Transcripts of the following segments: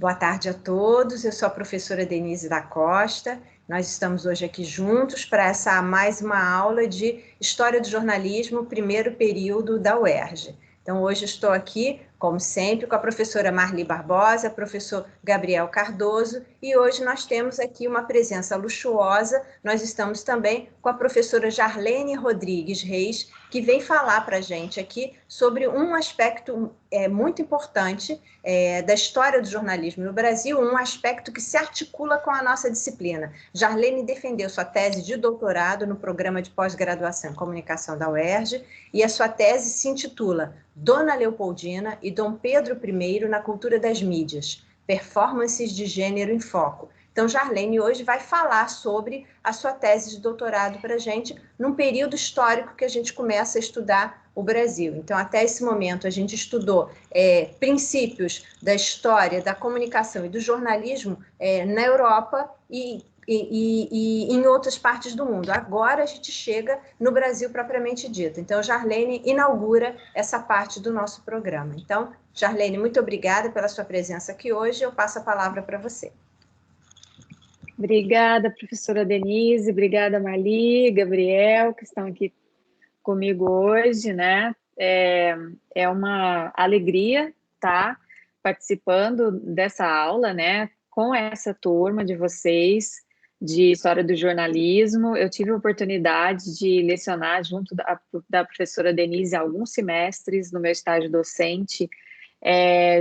Boa tarde a todos, eu sou a professora Denise da Costa. Nós estamos hoje aqui juntos para mais uma aula de História do Jornalismo, primeiro período da UERJ. Então, hoje estou aqui, como sempre, com a professora Marli Barbosa, professor Gabriel Cardoso, e hoje nós temos aqui uma presença luxuosa. Nós estamos também com a professora Jarlene Rodrigues Reis, que vem falar para a gente aqui sobre um aspecto muito importante da história do jornalismo no Brasil, um aspecto que se articula com a nossa disciplina. Jarlene defendeu sua tese de doutorado no programa de pós-graduação em comunicação da UERJ, e a sua tese se intitula Dona Leopoldina e Dom Pedro I na cultura das mídias, performances de gênero em foco. Então, Jarlene hoje vai falar sobre a sua tese de doutorado para a gente, num período histórico que a gente começa a estudar o Brasil. Então, até esse momento, a gente estudou princípios da história, da comunicação e do jornalismo na Europa e em outras partes do mundo. Agora a gente chega no Brasil propriamente dito. Então, Jarlene inaugura essa parte do nosso programa. Então, Jarlene, muito obrigada pela sua presença aqui hoje. Eu passo a palavra para você. Obrigada, professora Denise, obrigada, Marli, Gabriel, que estão aqui comigo hoje, né? É uma alegria estar participando dessa aula, né? Com essa turma de vocês de História do Jornalismo. Eu tive a oportunidade de lecionar junto da professora Denise alguns semestres no meu estágio docente,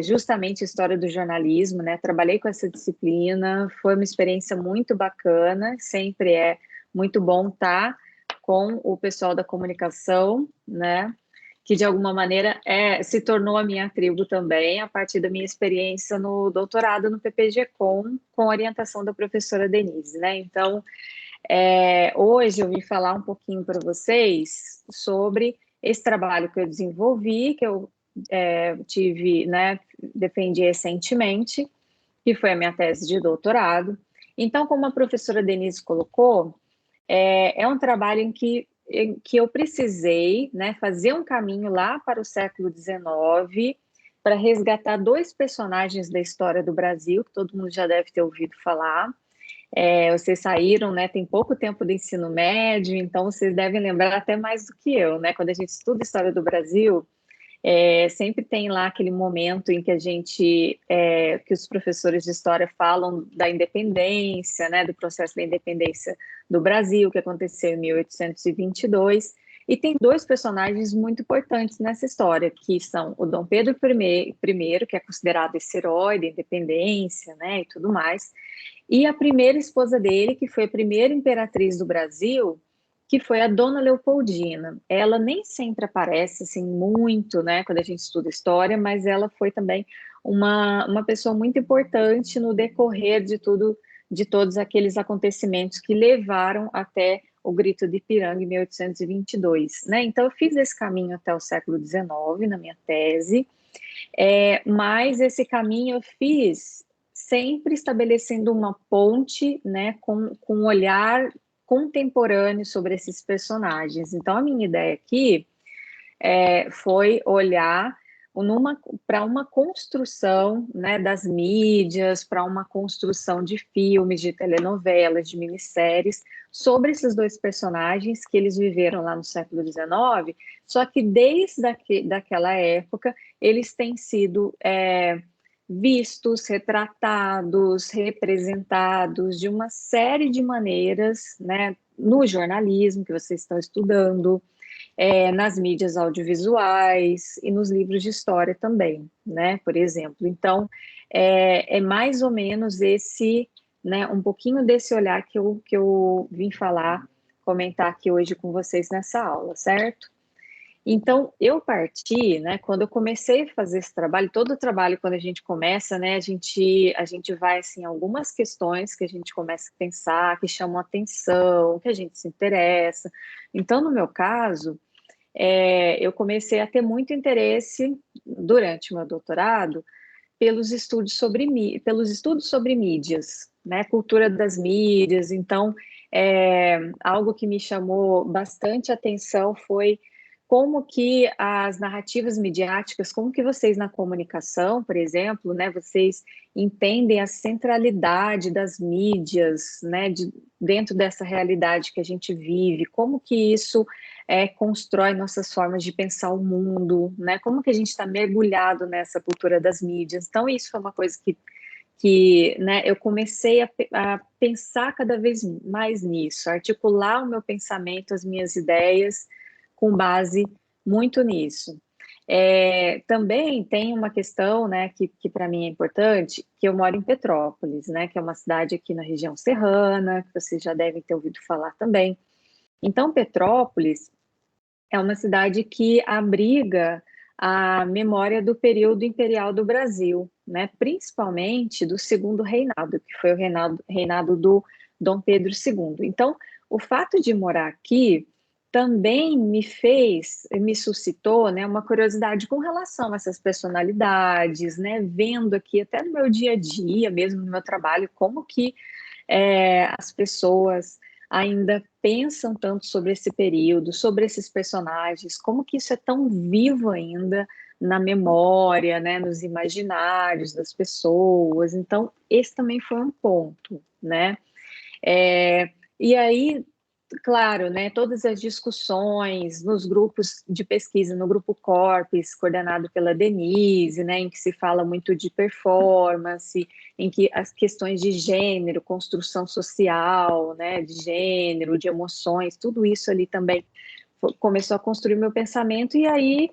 justamente História do Jornalismo, né? Trabalhei com essa disciplina, foi uma experiência muito bacana, sempre é muito bom estar com o pessoal da comunicação, né? Que de alguma maneira se tornou a minha tribo também, a partir da minha experiência no doutorado no PPG-Com, com orientação da professora Denise, né? Então, hoje eu vim falar um pouquinho para vocês sobre esse trabalho que eu desenvolvi, que eu tive, né, defendi recentemente, que foi a minha tese de doutorado. Então, como a professora Denise colocou, é um trabalho em que eu precisei, né, fazer um caminho lá para o século XIX para resgatar dois personagens da história do Brasil, que todo mundo já deve ter ouvido falar. Vocês saíram, né, tem pouco tempo do ensino médio, então vocês devem lembrar até mais do que eu, né? Quando a gente estuda a história do Brasil, sempre tem lá aquele momento em que que os professores de história falam da independência, né, do processo da independência do Brasil, que aconteceu em 1822, e tem dois personagens muito importantes nessa história, que são o Dom Pedro I, que é considerado esse herói da independência, né, e tudo mais, e a primeira esposa dele, que foi a primeira imperatriz do Brasil, que foi a Dona Leopoldina. Ela nem sempre aparece assim muito, né, quando a gente estuda história, mas ela foi também uma pessoa muito importante no decorrer de todos aqueles acontecimentos que levaram até o Grito de Ipiranga em 1822, né? Então eu fiz esse caminho até o século XIX na minha tese, mas esse caminho eu fiz sempre estabelecendo uma ponte, né, com um olhar contemporâneo sobre esses personagens. Então, a minha ideia aqui foi olhar para uma construção, né, das mídias, para uma construção de filmes, de telenovelas, de minisséries, sobre esses dois personagens que eles viveram lá no século XIX, só que desde daquela época eles têm sido vistos, retratados, representados de uma série de maneiras, né, no jornalismo que vocês estão estudando, nas mídias audiovisuais e nos livros de história também, né, por exemplo. Então, é mais ou menos esse, né, um pouquinho desse olhar que eu vim comentar aqui hoje com vocês nessa aula, certo? Então, eu parti, né, quando eu comecei a fazer esse trabalho, todo o trabalho, quando a gente começa, né, a gente vai, assim, algumas questões que a gente começa a pensar, que chamam a atenção, que a gente se interessa. Então, no meu caso, eu comecei a ter muito interesse, durante o meu doutorado, pelos estudos sobre mídias, né, cultura das mídias. Então, algo que me chamou bastante atenção foi como que as narrativas midiáticas, como que vocês na comunicação, por exemplo, né, vocês entendem a centralidade das mídias, né, dentro dessa realidade que a gente vive, como que isso constrói nossas formas de pensar o mundo, né, como que a gente está mergulhado nessa cultura das mídias. Então, isso foi uma coisa que né, eu comecei a pensar cada vez mais nisso, a articular o meu pensamento, as minhas ideias, com base muito nisso. Também tem uma questão, né, que para mim é importante, que eu moro em Petrópolis, né, que é uma cidade aqui na região serrana, que vocês já devem ter ouvido falar também. Então, Petrópolis é uma cidade que abriga a memória do período imperial do Brasil, né, principalmente do segundo reinado, que foi o reinado do Dom Pedro II. Então, o fato de morar aqui também me suscitou, né, uma curiosidade com relação a essas personalidades, né, vendo aqui até no meu dia a dia, mesmo no meu trabalho, como que as pessoas ainda pensam tanto sobre esse período, sobre esses personagens, como que isso é tão vivo ainda na memória, né, nos imaginários das pessoas. Então, esse também foi um ponto, né? E aí, claro, né, todas as discussões nos grupos de pesquisa, no grupo Corpus, coordenado pela Denise, né, em que se fala muito de performance, em que as questões de gênero, construção social, né, de gênero, de emoções, tudo isso ali também começou a construir meu pensamento, e aí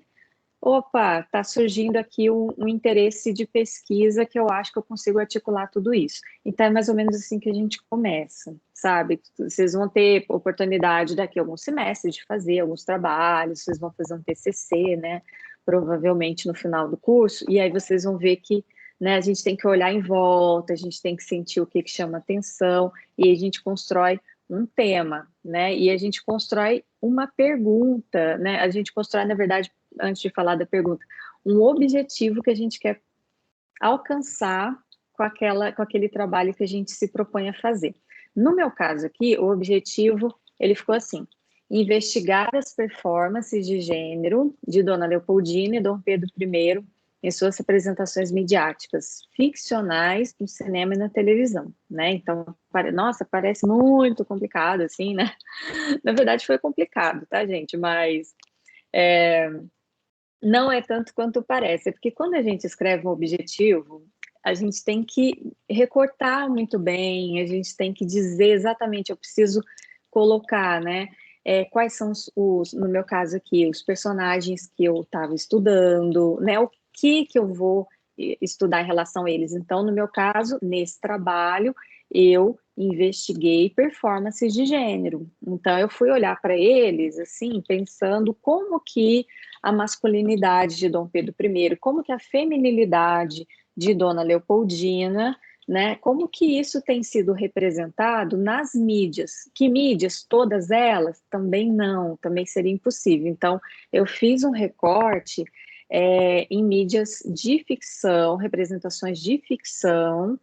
opa, está surgindo aqui um interesse de pesquisa que eu acho que eu consigo articular tudo isso. Então, é mais ou menos assim que a gente começa, sabe? Vocês vão ter oportunidade daqui a alguns semestres de fazer alguns trabalhos, vocês vão fazer um TCC, né? Provavelmente no final do curso, e aí vocês vão ver que, né, a gente tem que olhar em volta, a gente tem que sentir o que chama atenção, e a gente constrói um tema, né? E a gente constrói uma pergunta, né? A gente constrói, na verdade, antes de falar da pergunta, um objetivo que a gente quer alcançar com aquele trabalho que a gente se propõe a fazer. No meu caso aqui, o objetivo, ele ficou assim: investigar as performances de gênero de Dona Leopoldina e Dom Pedro I em suas representações midiáticas ficcionais no cinema e na televisão, né? Então, nossa, parece muito complicado, assim, né? Na verdade, foi complicado, tá, gente? Mas não é tanto quanto parece, porque quando a gente escreve um objetivo, a gente tem que recortar muito bem, a gente tem que dizer exatamente, eu preciso colocar, né, quais são no meu caso aqui, os personagens que eu estava estudando, né, o que eu vou estudar em relação a eles. Então, no meu caso, nesse trabalho, eu investiguei performances de gênero. Então, eu fui olhar para eles, assim, pensando como que a masculinidade de Dom Pedro I, como que a feminilidade de Dona Leopoldina, né, como que isso tem sido representado nas mídias. Que mídias? Todas elas? Também não, também seria impossível. Então, eu fiz um recorte em mídias de ficção, representações de ficção,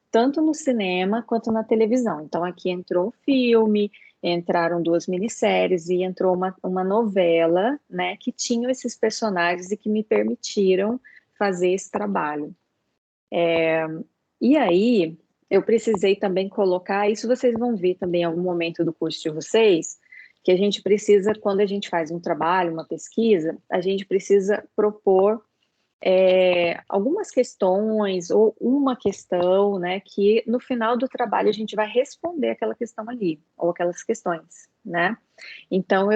tanto no cinema quanto na televisão. Então, aqui entrou um filme, entraram 2 minisséries e entrou uma novela, né, que tinham esses personagens e que me permitiram fazer esse trabalho. E aí, eu precisei também colocar, isso vocês vão ver também em algum momento do curso de vocês, que a gente precisa, quando a gente faz um trabalho, uma pesquisa, a gente precisa propor algumas questões ou uma questão, né, que no final do trabalho a gente vai responder aquela questão ali, ou aquelas questões, né? Então,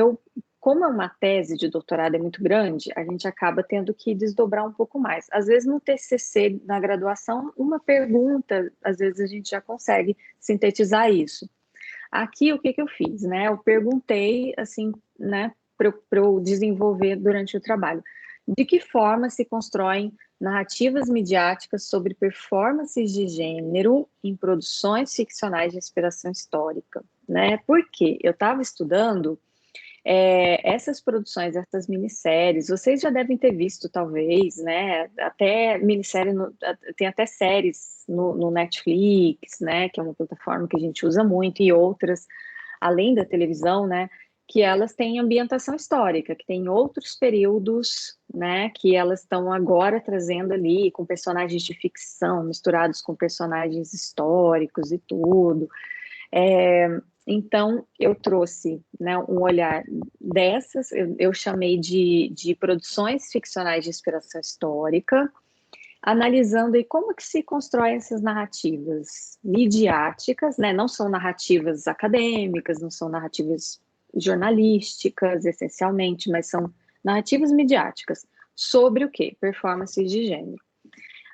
como é uma tese de doutorado é muito grande, a gente acaba tendo que desdobrar um pouco mais. Às vezes no TCC, na graduação, uma pergunta, às vezes a gente já consegue sintetizar isso. Aqui, o que eu fiz, né? Eu perguntei, assim, né, para eu desenvolver durante o trabalho. De que forma se constroem narrativas midiáticas sobre performances de gênero em produções ficcionais de inspiração histórica, né? Porque eu estava estudando essas produções, essas minisséries, vocês já devem ter visto, talvez, né? Até minissérie, tem até séries no Netflix, né? Que é uma plataforma que a gente usa muito, e outras, além da televisão, né? que elas têm ambientação histórica, que tem outros períodos, né, que elas estão agora trazendo ali com personagens de ficção misturados com personagens históricos e tudo. Então, eu trouxe, né, um olhar dessas, eu chamei de produções ficcionais de inspiração histórica, analisando aí como que se constroem essas narrativas midiáticas, né? Não são narrativas acadêmicas, não são narrativas jornalísticas, essencialmente, mas são narrativas midiáticas. Sobre o quê? Performance de gênero.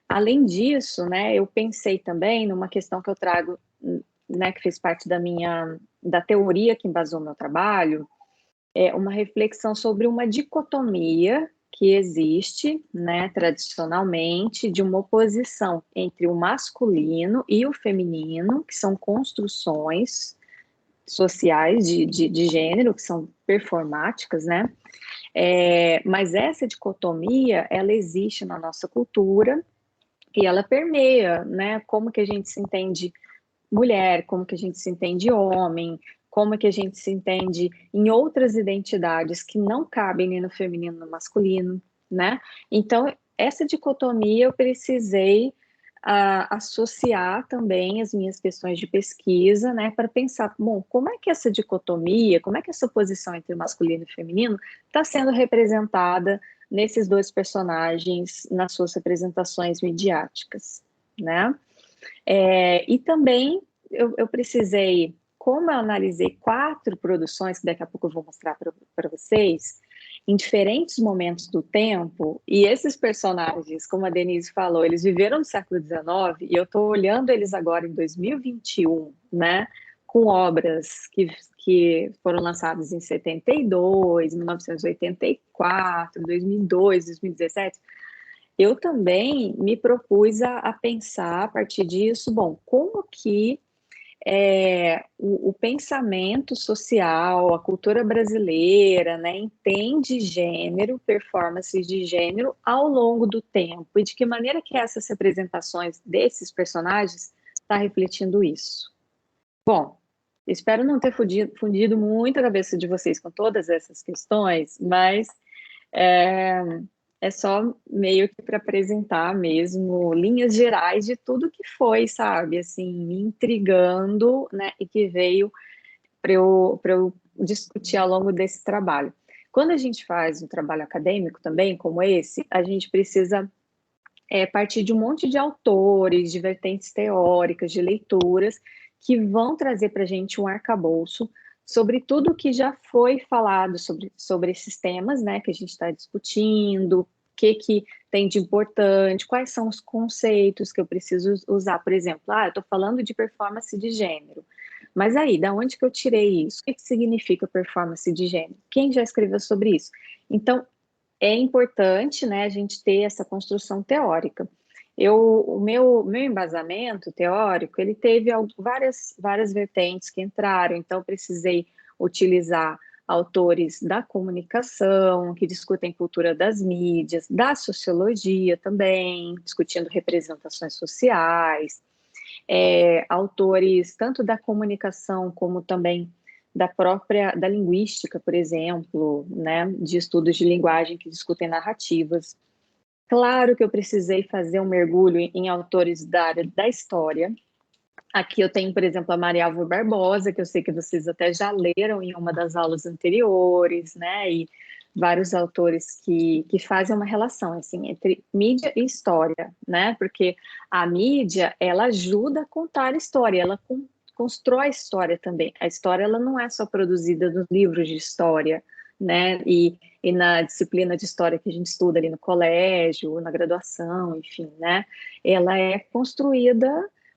Além disso, né, eu pensei também numa questão que eu trago, né, que fez parte da teoria que embasou meu trabalho, é uma reflexão sobre uma dicotomia que existe, né, tradicionalmente, de uma oposição entre o masculino e o feminino, que são construções sociais de gênero, que são performáticas, né? Mas essa dicotomia, ela existe na nossa cultura e ela permeia, né? Como que a gente se entende mulher, como que a gente se entende homem, como que a gente se entende em outras identidades que não cabem nem no feminino nem no masculino, né? Então, essa dicotomia eu precisei associar também as minhas questões de pesquisa, né, para pensar, bom, como é que essa dicotomia, como é que essa posição entre masculino e feminino está sendo representada nesses dois personagens nas suas representações midiáticas, né? E também eu precisei, como eu analisei 4 produções, que daqui a pouco eu vou mostrar para vocês, em diferentes momentos do tempo, e esses personagens, como a Denise falou, eles viveram no século XIX, e eu estou olhando eles agora em 2021, né, com obras que foram lançadas em 72, 1984, 2002, 2017, eu também me propus a pensar a partir disso, bom, como que o pensamento social, a cultura brasileira, né, entende gênero, performances de gênero ao longo do tempo e de que maneira que essas representações desses personagens está refletindo isso. Bom, espero não ter fundido muito a cabeça de vocês com todas essas questões, mas é só meio que para apresentar mesmo linhas gerais de tudo que foi, sabe, assim, me intrigando, né, e que veio para eu discutir ao longo desse trabalho. Quando a gente faz um trabalho acadêmico também, como esse, a gente precisa partir de um monte de autores, de vertentes teóricas, de leituras, que vão trazer para a gente um arcabouço sobre tudo que já foi falado sobre esses temas, né, que a gente está discutindo, o que tem de importante, quais são os conceitos que eu preciso usar. Por exemplo, eu estou falando de performance de gênero, mas aí, da onde que eu tirei isso? O que significa performance de gênero? Quem já escreveu sobre isso? Então, é importante, né, a gente ter essa construção teórica. O meu embasamento teórico, ele teve várias vertentes que entraram, então eu precisei utilizar autores da comunicação, que discutem cultura das mídias, da sociologia também, discutindo representações sociais, autores tanto da comunicação como também da linguística, por exemplo, né, de estudos de linguagem que discutem narrativas. Claro que eu precisei fazer um mergulho em autores da área da história. Aqui eu tenho, por exemplo, a Maria Álvaro Barbosa, que eu sei que vocês até já leram em uma das aulas anteriores, né, e vários autores que fazem uma relação, assim, entre mídia e história, né, porque a mídia, ela ajuda a contar a história, ela constrói a história também. A história, ela não é só produzida nos livros de história, né, e na disciplina de história que a gente estuda ali no colégio, na graduação, enfim, né, ela é construída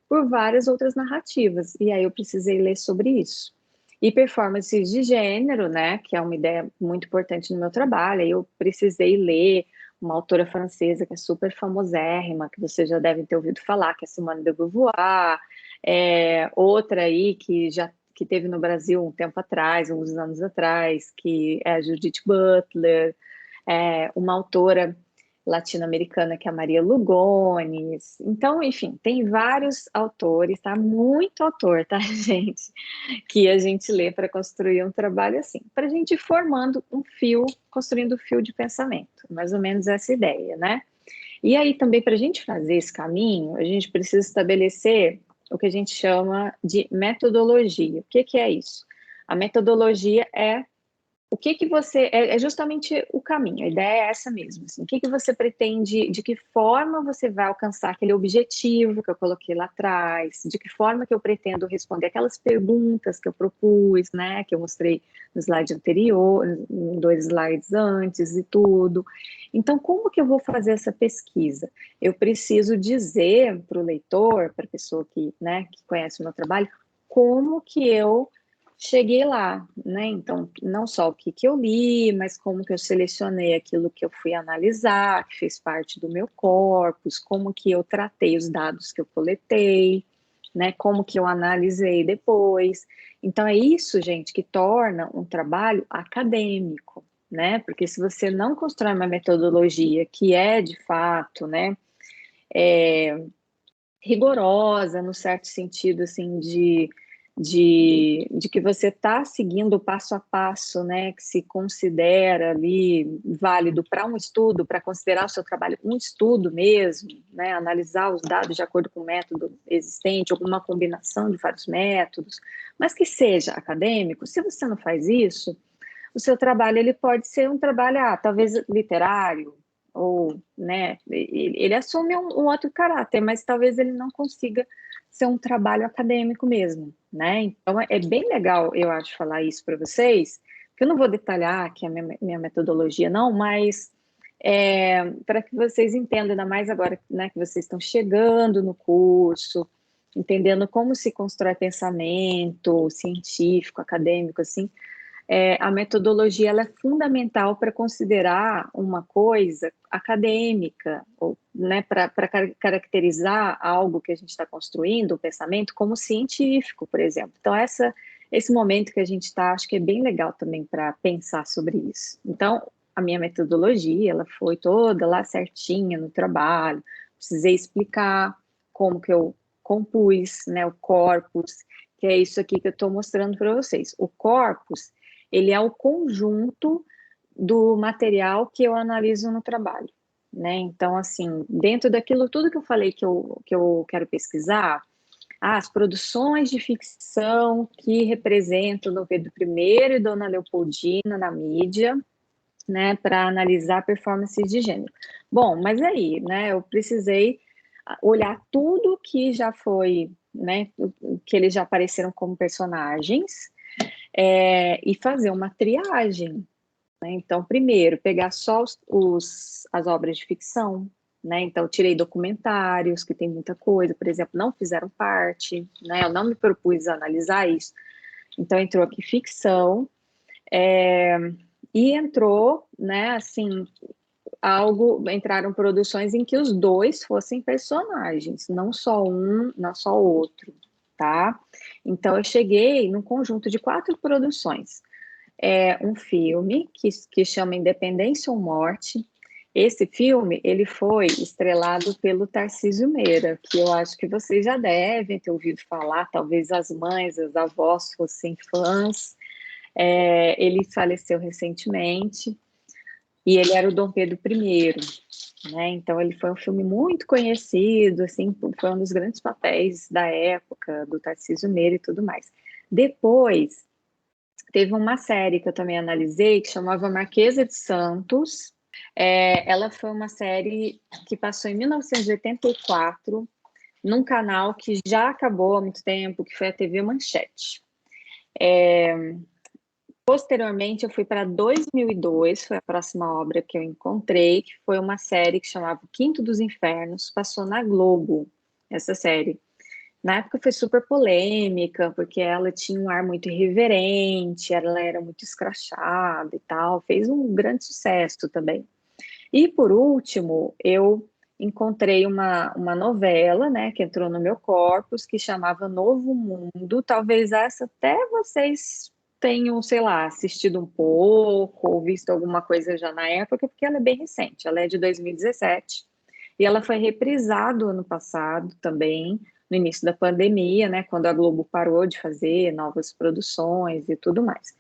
por várias outras narrativas, e aí eu precisei ler sobre isso. E performances de gênero, né, que é uma ideia muito importante no meu trabalho, aí eu precisei ler uma autora francesa que é super famosérrima, que vocês já devem ter ouvido falar, que é Simone de Beauvoir, outra aí que teve no Brasil um tempo atrás, uns anos atrás, que é a Judith Butler, uma autora latino-americana, que é a Maria Lugones. Então, enfim, tem vários autores, tá? Muito autor, tá, gente? Que a gente lê para construir um trabalho assim, para a gente ir formando um fio, construindo um fio de pensamento, mais ou menos essa ideia, né? E aí também, para a gente fazer esse caminho, a gente precisa estabelecer o que a gente chama de metodologia. O que que é isso? A metodologia é o que que você... É justamente o caminho, a ideia é essa mesmo. Assim, o que que você pretende, de que forma você vai alcançar aquele objetivo que eu coloquei lá atrás, de que forma que eu pretendo responder aquelas perguntas que eu propus, né, que eu mostrei no slide anterior, em 2 slides antes e tudo. Então, como que eu vou fazer essa pesquisa? Eu preciso dizer para o leitor, para a pessoa que, né, que conhece o meu trabalho, como que eu cheguei lá, né? Então, não só o que eu li, mas como que eu selecionei aquilo que eu fui analisar, que fez parte do meu corpus, como que eu tratei os dados que eu coletei, né? Como que eu analisei depois. Então, é isso, gente, que torna um trabalho acadêmico, né? Porque se você não constrói uma metodologia que é, de fato, né, rigorosa, no certo sentido, assim, de que você está seguindo o passo a passo, né, que se considera ali válido para um estudo, para considerar o seu trabalho um estudo mesmo, né, analisar os dados de acordo com o método existente, alguma combinação de vários métodos, mas que seja acadêmico. Se você não faz isso, o seu trabalho ele pode ser um trabalho, talvez literário, ou, né, ele assume um outro caráter, mas talvez ele não consiga ser um trabalho acadêmico mesmo, né? Então, é bem legal, eu acho, falar isso para vocês, que eu não vou detalhar aqui a minha metodologia, não, mas para que vocês entendam, ainda mais agora, né, que vocês estão chegando no curso, entendendo como se constrói pensamento científico, acadêmico, assim, a metodologia ela é fundamental para considerar uma coisa acadêmica, ou, né, para caracterizar algo que a gente está construindo, o pensamento, como científico, por exemplo. Então, esse momento que a gente está, acho que é bem legal também para pensar sobre isso. Então, a minha metodologia, ela foi toda lá certinha no trabalho, precisei explicar como que eu compus, né, o corpus, que é isso aqui que eu estou mostrando para vocês. O corpus, ele é o conjunto do material que eu analiso no trabalho, né? Então, assim, dentro daquilo tudo que eu falei que eu quero pesquisar, as produções de ficção que representam Dom Pedro I e Dona Leopoldina na mídia, né, para analisar performances de gênero. Bom, mas aí, né, eu precisei olhar tudo que já foi, né, que eles já apareceram como personagens, e fazer uma triagem, né? Então, primeiro, pegar só as obras de ficção, né? Então, tirei documentários, que tem muita coisa, por exemplo, não fizeram parte, né? Eu não me propus a analisar isso. Então, entrou aqui ficção, e entrou, né, assim, entraram produções em que os dois fossem personagens, não só um, não só outro, tá? Então, eu cheguei num conjunto de 4 produções. Um filme que chama Independência ou Morte. Esse filme, ele foi estrelado pelo Tarcísio Meira, que eu acho que vocês já devem ter ouvido falar, talvez as mães, as avós fossem fãs. Ele faleceu recentemente, e ele era o Dom Pedro I, né? Então, ele foi um filme muito conhecido, assim, foi um dos grandes papéis da época, do Tarcísio Meira e tudo mais. Depois, teve uma série que eu também analisei, que chamava Marquesa de Santos. Ela foi uma série que passou em 1984, num canal que já acabou há muito tempo, que foi a TV Manchete. Posteriormente, eu fui para 2002, foi a próxima obra que eu encontrei, que foi uma série que chamava Quinto dos Infernos, passou na Globo, essa série. Na época foi super polêmica, porque ela tinha um ar muito irreverente, ela era muito escrachada e tal, fez um grande sucesso também. E por último, eu encontrei uma novela, né, que entrou no meu corpus, que chamava Novo Mundo, talvez essa até vocês tenho, sei lá, assistido um pouco ou visto alguma coisa já na época, porque ela é bem recente, ela é de 2017 e ela foi reprisada ano passado também, no início da pandemia, né, quando a Globo parou de fazer novas produções e tudo mais.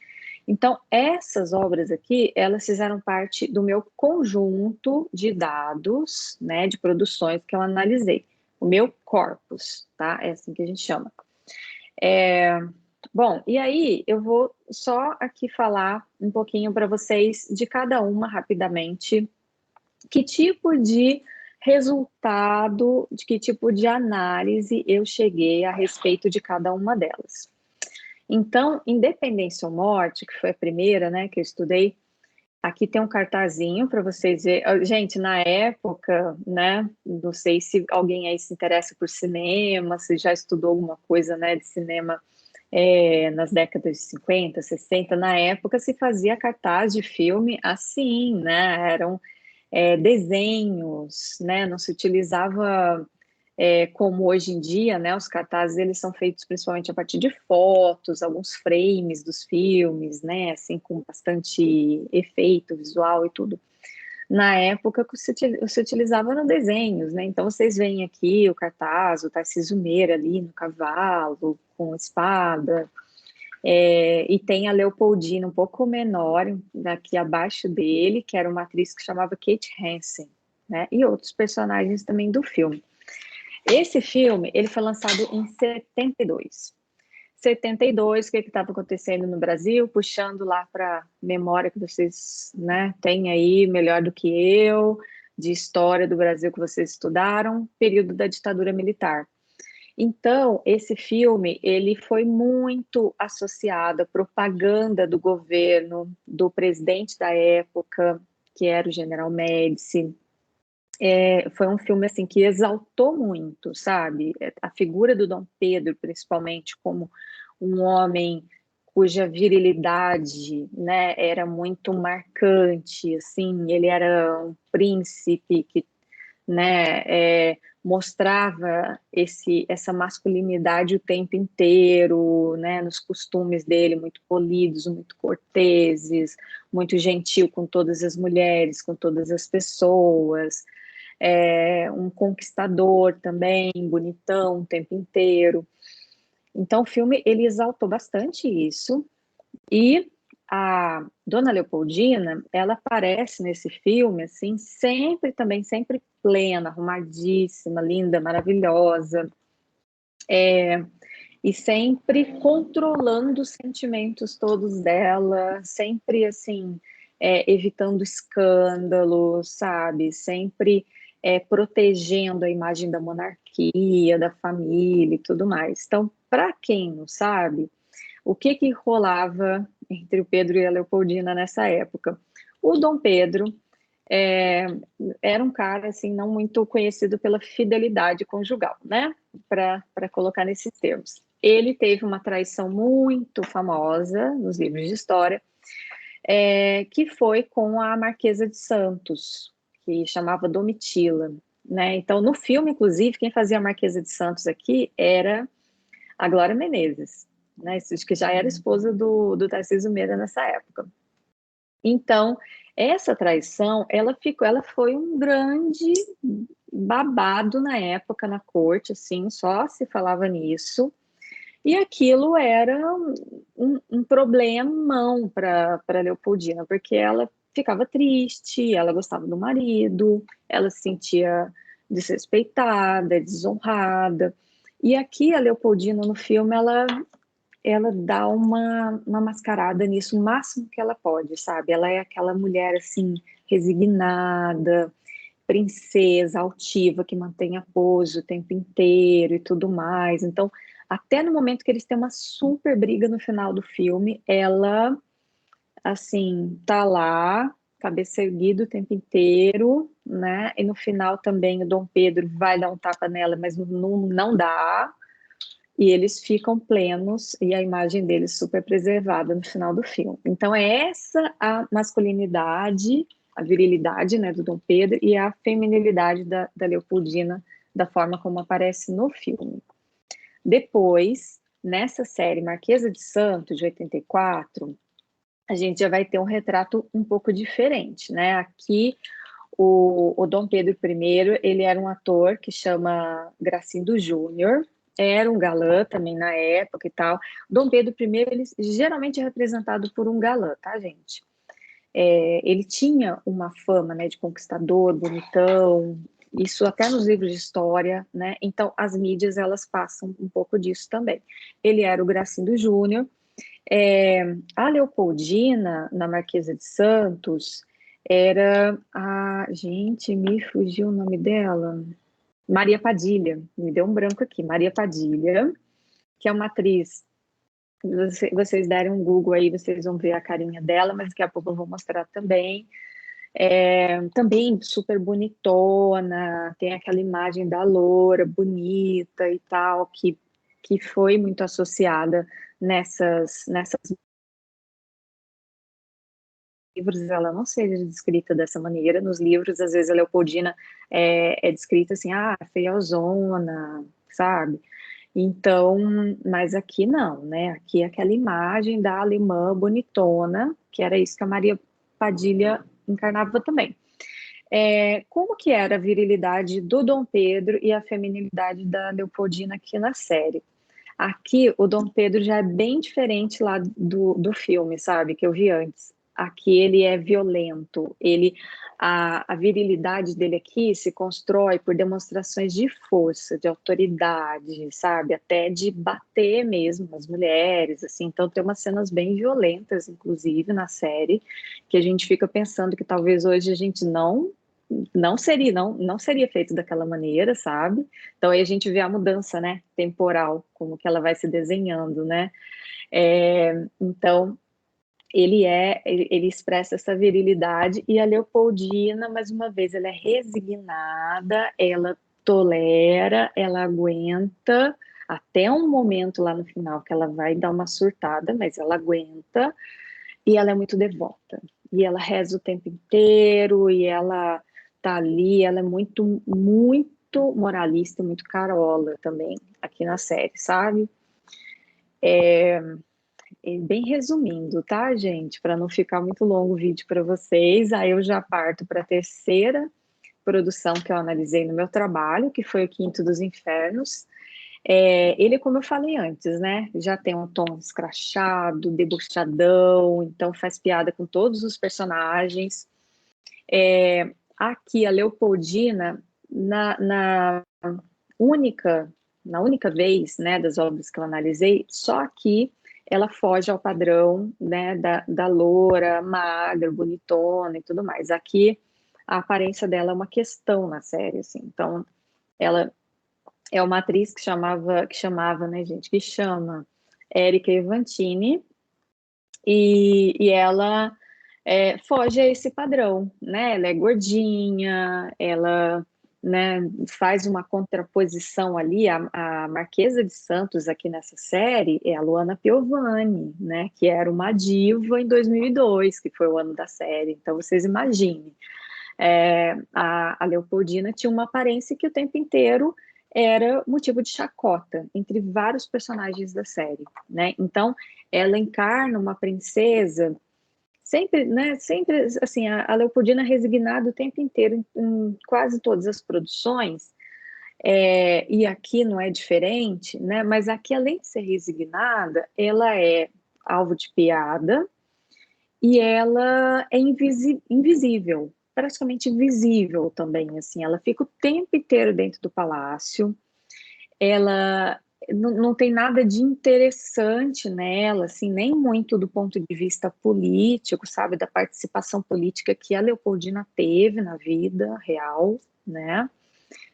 Então, essas obras aqui, elas fizeram parte do meu conjunto de dados, né, de produções que eu analisei, o meu corpus, tá? É assim que a gente chama. Bom, e aí eu vou só aqui falar um pouquinho para vocês de cada uma rapidamente, que tipo de resultado, de que tipo de análise eu cheguei a respeito de cada uma delas. Então, Independência ou Morte, que foi a primeira, né, que eu estudei, aqui tem um cartazinho para vocês verem. Gente, na época, né, não sei se alguém aí se interessa por cinema, se já estudou alguma coisa, né, de cinema nas décadas de 50, 60, na época se fazia cartaz de filme assim, né, eram desenhos, né, não se utilizava como hoje em dia, né, os cartazes eles são feitos principalmente a partir de fotos, alguns frames dos filmes, né, assim com bastante efeito visual e tudo. Na época se utilizava no desenhos, né? Então vocês veem aqui o cartaz, o Tarcísio Meira ali no cavalo, com espada, e tem a Leopoldina um pouco menor, aqui abaixo dele, que era uma atriz que chamava Kate Hansen, né? E outros personagens também do filme. Esse filme, ele foi lançado em 72. 72, o que estava acontecendo no Brasil, puxando lá para a memória que vocês, né, têm aí melhor do que eu, de história do Brasil que vocês estudaram, período da ditadura militar. Então, esse filme, ele foi muito associado à propaganda do governo, do presidente da época, que era o General Médici. Foi um filme assim que exaltou muito, sabe? A figura do Dom Pedro, principalmente como um homem cuja virilidade, né, era muito marcante, assim, ele era um príncipe que, né, mostrava essa masculinidade o tempo inteiro, né, nos costumes dele, muito polidos, muito corteses, muito gentil com todas as mulheres, com todas as pessoas, um conquistador também, bonitão o tempo inteiro. Então, o filme, ele exaltou bastante isso, e a Dona Leopoldina, ela aparece nesse filme, assim, sempre plena, arrumadíssima, linda, maravilhosa, e sempre controlando os sentimentos todos dela, sempre, assim, evitando escândalos, sabe? Sempre protegendo a imagem da monarquia, da família e tudo mais. Então, para quem não sabe, o que rolava entre o Pedro e a Leopoldina nessa época? O Dom Pedro é, era um cara assim não muito conhecido pela fidelidade conjugal, né? Para colocar nesses termos. Ele teve uma traição muito famosa nos livros de história, que foi com a Marquesa de Santos, que chamava Domitila, né? Então, no filme, inclusive, quem fazia a Marquesa de Santos aqui era a Glória Menezes, né? Que já era esposa do Tarcísio Meira nessa época. Então, essa traição, ela foi um grande babado na época na corte, assim, só se falava nisso. E aquilo era um problemão para Leopoldina, porque ela ficava triste, ela gostava do marido, ela se sentia desrespeitada, desonrada. E aqui a Leopoldina no filme, ela dá uma mascarada nisso o máximo que ela pode, sabe? Ela é aquela mulher assim, resignada, princesa, altiva, que mantém a pose o tempo inteiro e tudo mais. Então, até no momento que eles têm uma super briga no final do filme, ela, assim, tá lá, cabeça erguida o tempo inteiro, né? E no final também o Dom Pedro vai dar um tapa nela, mas não dá. E eles ficam plenos e a imagem deles super preservada no final do filme. Então é essa a masculinidade, a virilidade, né, do Dom Pedro e a feminilidade da Leopoldina, da forma como aparece no filme. Depois, nessa série Marquesa de Santos, de 84, a gente já vai ter um retrato um pouco diferente, né? Aqui, o Dom Pedro I, ele era um ator que chama Gracindo Júnior, era um galã também na época e tal. Dom Pedro I, ele geralmente é representado por um galã, tá, gente? Ele tinha uma fama, né, de conquistador, bonitão, isso até nos livros de história, né? Então, as mídias, elas passam um pouco disso também. Ele era o Gracindo Júnior. A Leopoldina, na Marquesa de Santos, era a... Gente, me fugiu o nome dela. Maria Padilha, me deu um branco aqui. Maria Padilha, que é uma atriz. Vocês derem um Google aí, vocês vão ver a carinha dela, mas daqui a pouco eu vou mostrar também. Também super bonitona, tem aquela imagem da loura bonita e tal, que foi muito associada nessas livros, ela não seja descrita dessa maneira. Nos livros, às vezes, a Leopoldina é descrita assim, feiozona, sabe? Então, mas aqui não, né? Aqui é aquela imagem da alemã bonitona, que era isso que a Maria Padilha encarnava também. Como que era a virilidade do Dom Pedro e a feminilidade da Leopoldina aqui na série? Aqui, o Dom Pedro já é bem diferente lá do filme, sabe? Que eu vi antes. Aqui ele é violento, a virilidade dele aqui se constrói por demonstrações de força, de autoridade, sabe? Até de bater mesmo nas mulheres, assim. Então tem umas cenas bem violentas, inclusive, na série, que a gente fica pensando que talvez hoje a gente não seria feito daquela maneira, sabe? Então aí a gente vê a mudança, né, temporal, como que ela vai se desenhando, né? Então ele expressa essa virilidade, e a Leopoldina, mais uma vez, ela é resignada, ela tolera, ela aguenta, até um momento lá no final que ela vai dar uma surtada, mas ela aguenta, e ela é muito devota, e ela reza o tempo inteiro, e ela tá ali, ela é muito, muito moralista, muito carola também, aqui na série, sabe? Bem resumindo, tá, gente? Para não ficar muito longo o vídeo para vocês, aí eu já parto para a terceira produção que eu analisei no meu trabalho, que foi o Quinto dos Infernos. Ele, como eu falei antes, né, já tem um tom escrachado, debochadão, então faz piada com todos os personagens. Aqui, a Leopoldina, na única vez, né, das obras que eu analisei, só aqui ela foge ao padrão, né, da loura, magra, bonitona e tudo mais. Aqui, a aparência dela é uma questão na série, assim. Então, ela é uma atriz que chamava, né, gente, que chama Erika Evantini, e ela foge a esse padrão, né? Ela é gordinha, ela, né, faz uma contraposição ali. A Marquesa de Santos aqui nessa série é a Luana Piovani, né? Que era uma diva em 2002, que foi o ano da série. Então vocês imaginem, a Leopoldina tinha uma aparência que o tempo inteiro era motivo de chacota entre vários personagens da série, né? Então ela encarna uma princesa sempre, né? Sempre assim, a Leopoldina resignada o tempo inteiro em quase todas as produções, e aqui não é diferente, né? Mas aqui, além de ser resignada, ela é alvo de piada e ela é invisível, praticamente invisível também, assim. Ela fica o tempo inteiro dentro do palácio. Ela não tem nada de interessante nela, assim, nem muito do ponto de vista político, sabe, da participação política que a Leopoldina teve na vida real, né?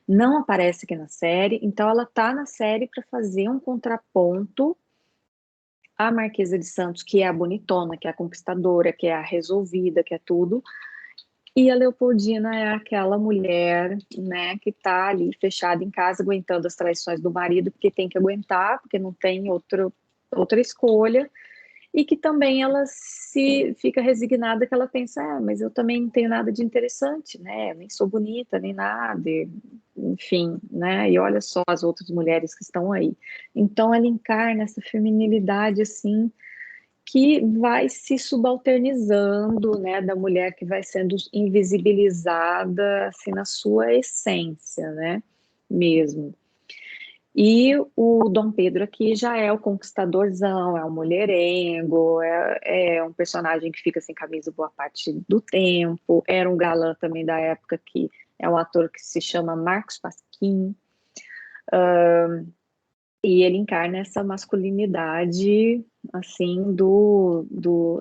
Não aparece aqui na série, então ela tá na série para fazer um contraponto à Marquesa de Santos, que é a bonitona, que é a conquistadora, que é a resolvida, que é tudo, e a Leopoldina é aquela mulher, né, que tá ali fechada em casa, aguentando as traições do marido, porque tem que aguentar, porque não tem outra escolha. e que também ela se fica resignada, que ela pensa, mas eu também não tenho nada de interessante, né? Nem sou bonita, nem nada, enfim, né? E olha só as outras mulheres que estão aí. Então ela encarna essa feminilidade assim que vai se subalternizando, né, da mulher que vai sendo invisibilizada assim na sua essência, né? Mesmo. E o Dom Pedro aqui já é o conquistadorzão, é o mulherengo, é um personagem que fica sem camisa boa parte do tempo, era um galã também da época, que é um ator que se chama Marcos Pasquim, e ele encarna essa masculinidade, assim,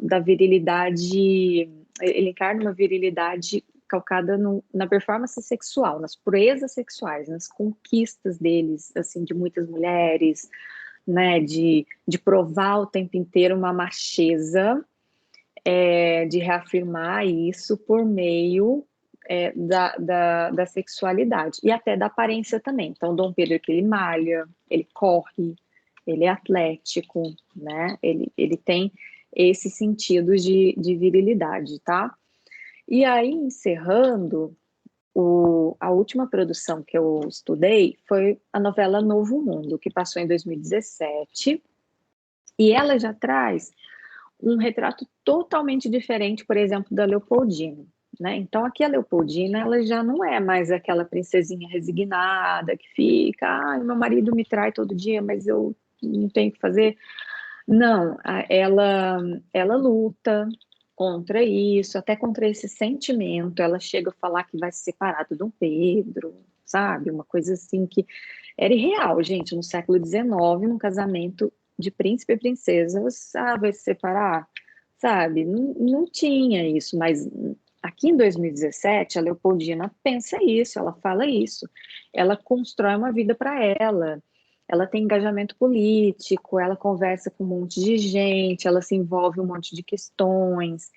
da virilidade, ele encarna uma virilidade calcada na performance sexual, nas proezas sexuais, nas conquistas deles, assim, de muitas mulheres, né, de provar o tempo inteiro uma macheza, de reafirmar isso por meio da sexualidade e até da aparência também. Então, Dom Pedro, que ele malha, ele corre, ele é atlético, né? Ele tem esse sentido de virilidade, tá? E aí, encerrando, a última produção que eu estudei foi a novela Novo Mundo, que passou em 2017, e ela já traz um retrato totalmente diferente, por exemplo, da Leopoldina, né? Então, aqui a Leopoldina, ela já não é mais aquela princesinha resignada que fica, meu marido me trai todo dia, mas eu não tenho o que fazer. Não, ela luta contra isso, até contra esse sentimento. Ela chega a falar que vai se separar do Dom Pedro, sabe? Uma coisa assim que era irreal, gente, no século XIX, num casamento de príncipe e princesa, vai se separar, sabe? Não tinha isso, mas aqui em 2017, a Leopoldina pensa isso, ela fala isso, ela constrói uma vida para ela tem engajamento político, ela conversa com um monte de gente, ela se envolve em um monte de questões,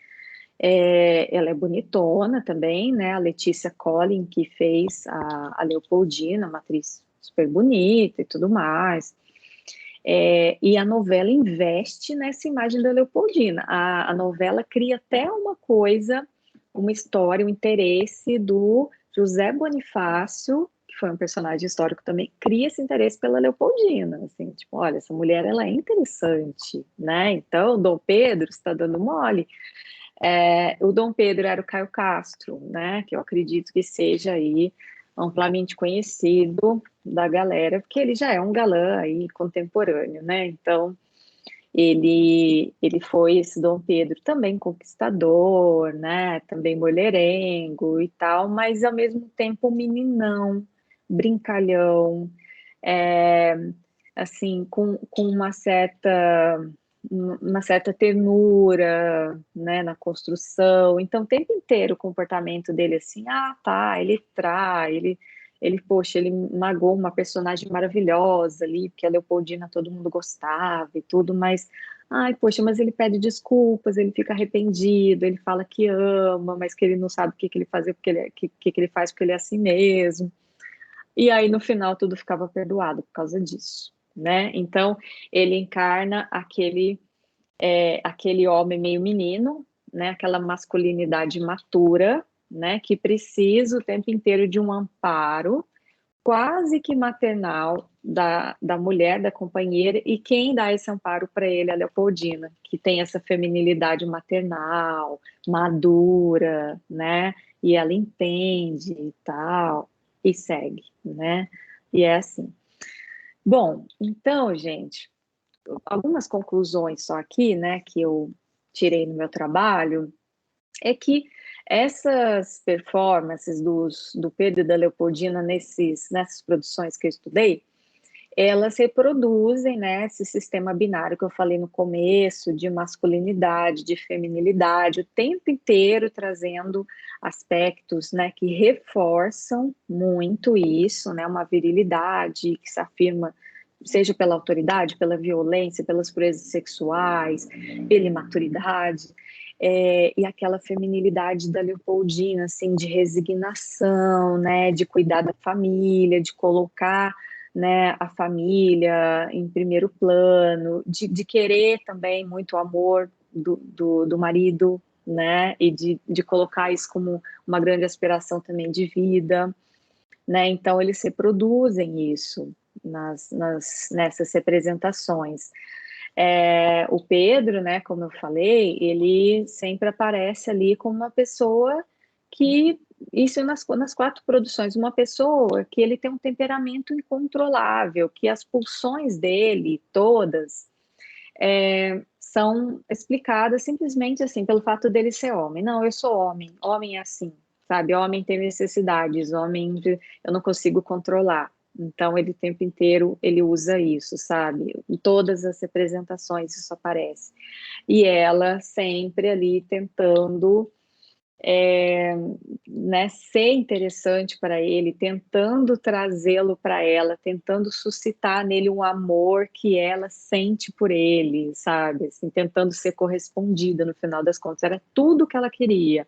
ela é bonitona também, né? A Letícia Collin, que fez a Leopoldina, uma atriz super bonita e tudo mais. E a novela investe nessa imagem da Leopoldina. A novela cria até uma coisa, uma história, um interesse do José Bonifácio, que foi um personagem histórico também, cria esse interesse pela Leopoldina, assim, tipo, olha, essa mulher, ela é interessante, né? Então, Dom Pedro está dando mole. O Dom Pedro era o Caio Castro, né? Que eu acredito que seja aí amplamente conhecido da galera, porque ele já é um galã aí contemporâneo, né? Então, ele foi esse Dom Pedro também conquistador, né? Também mulherengo e tal, mas ao mesmo tempo meninão, brincalhão, é, assim, com uma certa ternura, né, na construção. Então, o tempo inteiro o comportamento dele assim, tá, ele trai, poxa, ele magoou uma personagem maravilhosa ali, porque a Leopoldina todo mundo gostava e tudo, mas, ai, poxa, mas ele pede desculpas, ele fica arrependido, ele fala que ama, mas que ele não sabe o que ele faz porque que ele faz porque ele é assim mesmo. E aí, no final, tudo ficava perdoado por causa disso, né? Então, ele encarna aquele homem meio menino, né? Aquela masculinidade matura, né? Que precisa o tempo inteiro de um amparo quase que maternal da mulher, da companheira, e quem dá esse amparo para ele é a Leopoldina, que tem essa feminilidade maternal, madura, né? E ela entende e tal, e segue, né? E é assim. Bom, então, gente, algumas conclusões só aqui, né, que eu tirei no meu trabalho, é que essas performances do Pedro e da Leopoldina nessas produções que eu estudei, elas reproduzem, né, esse sistema binário que eu falei no começo, de masculinidade, de feminilidade, o tempo inteiro trazendo aspectos, né, que reforçam muito isso, né, uma virilidade que se afirma, seja pela autoridade, pela violência, pelas proezas sexuais, pela imaturidade, e aquela feminilidade da Leopoldina, assim, de resignação, né, de cuidar da família, de colocar né, a família em primeiro plano, de querer também muito o amor do marido, né, e de colocar isso como uma grande aspiração também de vida, né, então eles reproduzem isso nessas representações. O Pedro, né, como eu falei, ele sempre aparece ali como uma pessoa que, isso nas 4 produções, uma pessoa que ele tem um temperamento incontrolável, que as pulsões dele, todas, são explicadas simplesmente assim, pelo fato dele ser homem. Não, eu sou homem, homem é assim, sabe? Homem tem necessidades, homem eu não consigo controlar. Então, ele o tempo inteiro, ele usa isso, sabe? Em todas as representações isso aparece. E ela sempre ali tentando né, ser interessante para ele, tentando trazê-lo para ela, tentando suscitar nele um amor que ela sente por ele, sabe? Assim, tentando ser correspondida no final das contas. Era tudo que ela queria.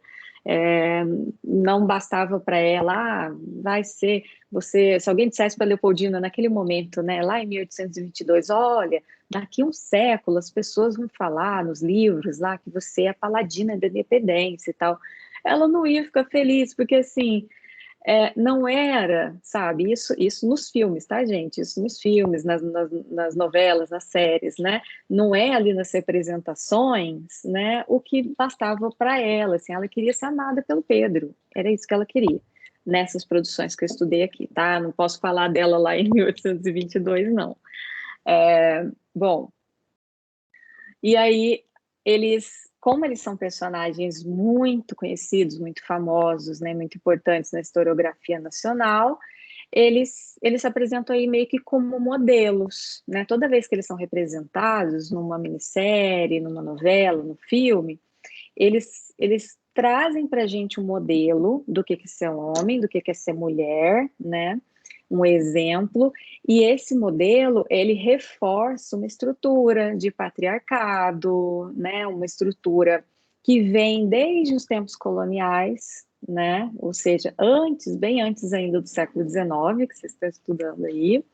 Não bastava para ela, vai ser você. Se alguém dissesse para Leopoldina naquele momento, né, lá em 1822, olha, daqui a um século as pessoas vão falar nos livros lá que você é a paladina da independência e tal, ela não ia ficar feliz, porque assim, não era, sabe, isso nos filmes, tá, gente? Isso nos filmes, nas novelas, nas séries, né? Não é ali nas representações, né, o que bastava para ela, assim, ela queria ser amada pelo Pedro, era isso que ela queria, nessas produções que eu estudei aqui, tá? Não posso falar dela lá em 1822, não. Bom, e aí como eles são personagens muito conhecidos, muito famosos, né, muito importantes na historiografia nacional, eles se apresentam aí meio que como modelos, né? Toda vez que eles são representados numa minissérie, numa novela, no filme, eles trazem para a gente um modelo do que é ser um homem, do que é ser mulher, né? Um exemplo, e esse modelo, ele reforça uma estrutura de patriarcado, né? Uma estrutura que vem desde os tempos coloniais, né? Ou seja, bem antes ainda do século XIX, que vocês estão estudando aí,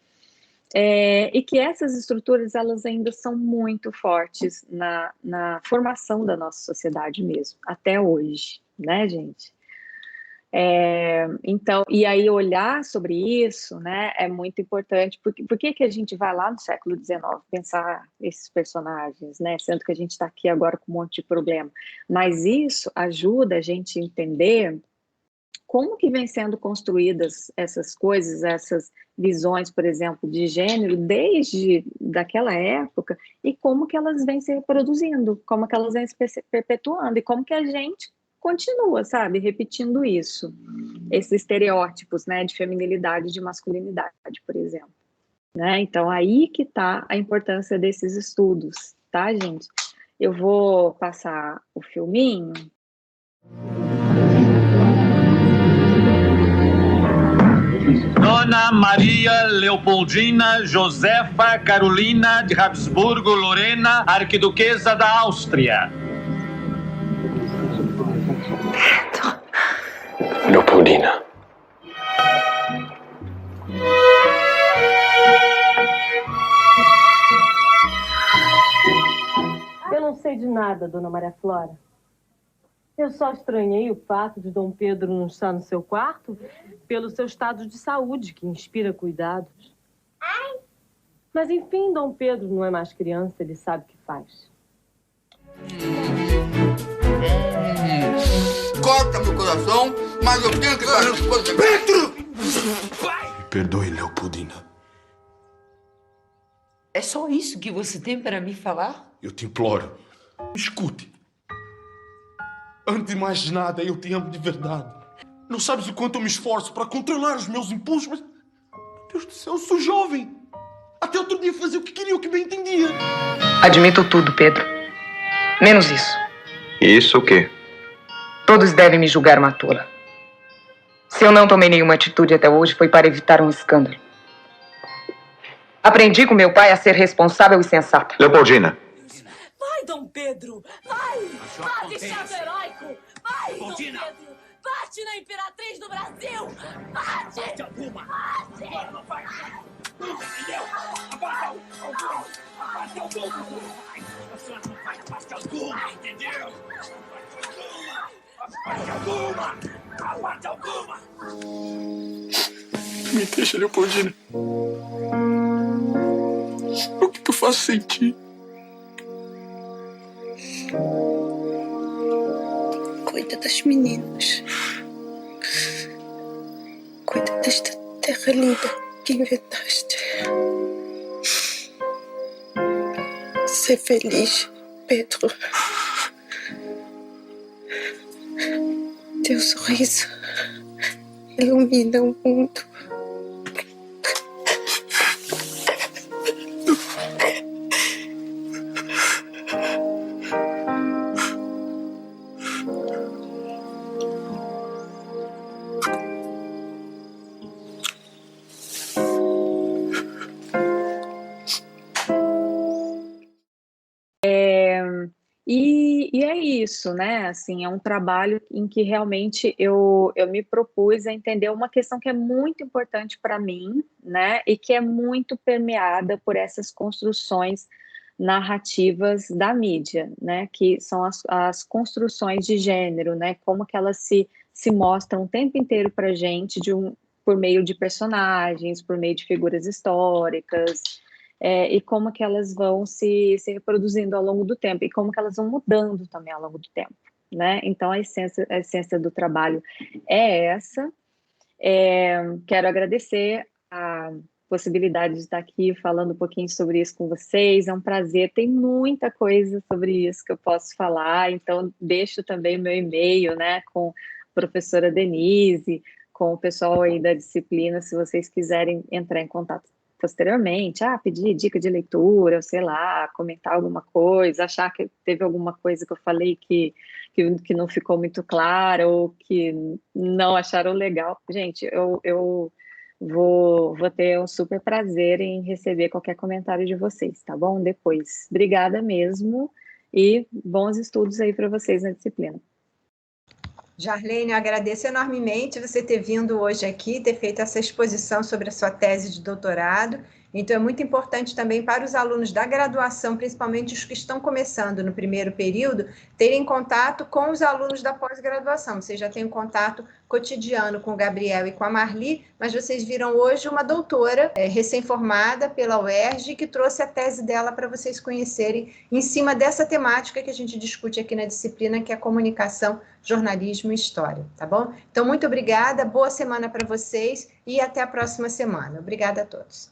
e que essas estruturas, elas ainda são muito fortes na formação da nossa sociedade mesmo, até hoje, né, gente? Então, e aí olhar sobre isso, né, é muito importante. Por que a gente vai lá no século XIX pensar esses personagens, né, sendo que a gente está aqui agora com um monte de problema? Mas isso ajuda a gente a entender como que vem sendo construídas essas coisas, essas visões, por exemplo, de gênero, desde daquela época, e como que elas vêm se reproduzindo, como que elas vêm se perpetuando, e como que a gente continua, sabe, repetindo isso, esses estereótipos, né, de feminilidade e de masculinidade, por exemplo. Né? Então, aí que está a importância desses estudos, tá, gente? Eu vou passar o filminho. Dona Maria Leopoldina Josefa Carolina de Habsburgo-Lorena, Arquiduquesa da Áustria. Leopoldina. Eu não sei de nada, Dona Maria Flora. Eu só estranhei o fato de Dom Pedro não estar no seu quarto pelo seu estado de saúde, que inspira cuidados. Mas, enfim, Dom Pedro não é mais criança, ele sabe o que faz. Corta meu coração, mas eu tenho que fazer as coisas. Pedro! Me perdoe, Leopoldina. É só isso que você tem para me falar? Eu te imploro. Escute. Antes de mais nada, eu te amo de verdade. Não sabes o quanto eu me esforço para controlar os meus impulsos, mas... Meu Deus do céu, eu sou jovem. Até outro dia fazia o que queria, o que bem entendia. Admito tudo, Pedro. Menos isso. Isso o quê? Todos devem me julgar uma tola. Se eu não tomei nenhuma atitude até hoje, foi para evitar um escândalo. Aprendi com meu pai a ser responsável e sensata. Leopoldina. Vai, Dom Pedro! Vai! Bate, chato heróico! Vai, Leopoldina. Dom Pedro! Bate na Imperatriz do Brasil! Bate! Bate alguma! Bate! entendeu? Abate alguma! Você não vai abate alguma, entendeu? Abate alguma! Me deixa, Leopoldina. O que eu faço sem ti? Cuida das meninas. Cuida desta terra linda que inventaste. Ser feliz, Pedro. Teu sorriso ilumina o mundo. E é isso, né? Assim, é um trabalho em que realmente eu me propus a entender uma questão que é muito importante para mim, né? E que é muito permeada por essas construções narrativas da mídia, né? Que são as construções de gênero, né? Como que elas se mostram o tempo inteiro para a gente por meio de personagens, por meio de figuras históricas. E como que elas vão se reproduzindo ao longo do tempo, e como que elas vão mudando também ao longo do tempo, né? Então, a essência do trabalho é essa. Quero agradecer a possibilidade de estar aqui falando um pouquinho sobre isso com vocês, é um prazer, tem muita coisa sobre isso que eu posso falar, então deixo também meu e-mail, né, com a professora Denise, com o pessoal aí da disciplina, se vocês quiserem entrar em contato posteriormente, pedir dica de leitura, sei lá, comentar alguma coisa, achar que teve alguma coisa que eu falei que não ficou muito clara ou que não acharam legal. Gente, eu vou ter um super prazer em receber qualquer comentário de vocês, tá bom? Depois. Obrigada mesmo e bons estudos aí para vocês na disciplina. Jarlene, eu agradeço enormemente você ter vindo hoje aqui, ter feito essa exposição sobre a sua tese de doutorado. Então, é muito importante também para os alunos da graduação, principalmente os que estão começando no primeiro período, terem contato com os alunos da pós-graduação. Vocês já têm um contato cotidiano com o Gabriel e com a Marli, mas vocês viram hoje uma doutora recém-formada pela UERJ, que trouxe a tese dela para vocês conhecerem em cima dessa temática que a gente discute aqui na disciplina, que é comunicação, jornalismo e história, tá bom? Então, muito obrigada, boa semana para vocês e até a próxima semana. Obrigada a todos.